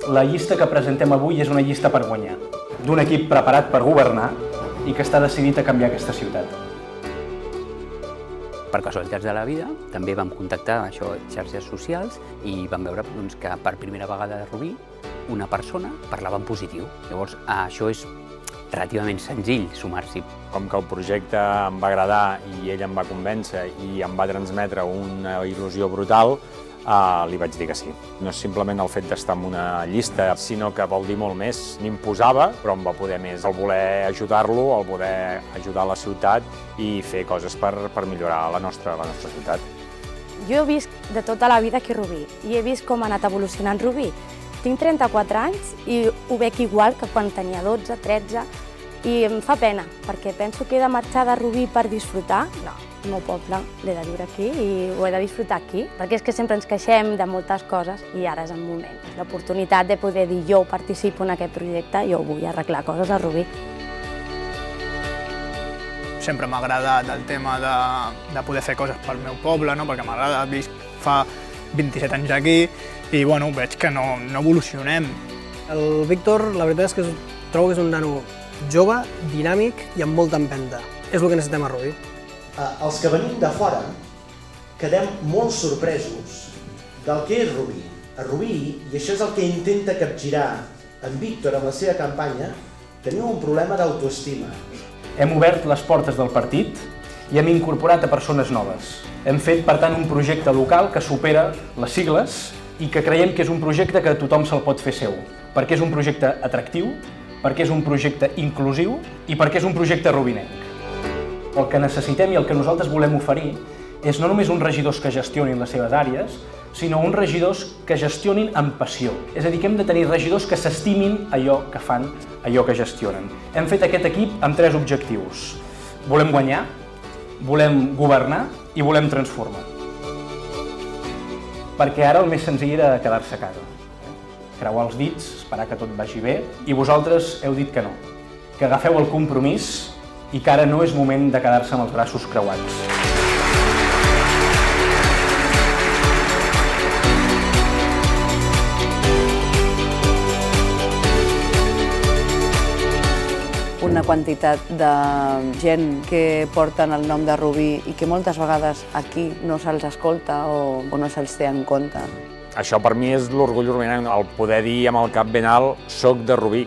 La llista que presentem avui és una llista per guanyar, d'un equip preparat per governar i que està decidit a canviar aquesta ciutat. Per casualitats de la vida, també vam contactar xarxes socials i vam veure que per primera vegada a Rubí una persona parlava en positiu. Llavors, això és relativament senzill sumar-s'hi. Com que el projecte em va agradar i ell em va convèncer i em va transmetre una il·lusió brutal, li vaig dir que sí. No és simplement el fet d'estar en una llista, sinó que vol dir molt més. M'imposava, però em va poder més el voler ajudar-lo, el voler ajudar la ciutat i fer coses per millorar la nostra ciutat. Jo he vist de tota la vida aquí a Rubí i he vist com ha anat evolucionant Rubí. Tinc 34 anys i ho veig igual que quan tenia 12, 13 i em fa pena perquè penso que he de marxar de Rubí per disfrutar. No, el meu poble l'he de viure aquí i ho he de disfrutar aquí, perquè és que sempre ens queixem de moltes coses i ara és el moment. L'oportunitat de poder dir jo participo en aquest projecte, jo vull arreglar coses a Rubí. Sempre m'ha agradat el tema de poder fer coses pel meu poble, perquè m'agrada, visc fa 27 anys aquí i veig que no evolucionem. El Víctor, la veritat és que trobo que és un nano jove, dinàmic i amb molta empenta. És el que necessitem a Rubí. Els que venim de fora quedem molt sorpresos del que és Rubí. A Rubí, i això és el que intenta capgirar en Víctor amb la seva campanya, teniu un problema d'autoestima. Hem obert les portes del partit i hem incorporat a persones noves. Hem fet, per tant, un projecte local que supera les sigles i que creiem que és un projecte que tothom se'l pot fer seu, perquè és un projecte atractiu, perquè és un projecte inclusiu i perquè és un projecte rubinenc. El que necessitem i el que nosaltres volem oferir és no només uns regidors que gestionin les seves àrees, sinó uns regidors que gestionin amb passió. És a dir, que hem de tenir regidors que s'estimin allò que fan, allò que gestionen. Hem fet aquest equip amb 3 objectius. Volem guanyar, volem governar i volem transformar. Perquè ara el més senzill era quedar-se a casa. Creuar els dits, esperar que tot vagi bé, i vosaltres heu dit que no, que agafeu el compromís i que ara no és moment de quedar-se amb els braços creuats. Una quantitat de gent que porten el nom de Rubí i que moltes vegades aquí no se'ls escolta o no se'ls té en compte. Això per mi és l'orgull rubinenc, el poder dir amb el cap ben alt, soc de Rubí.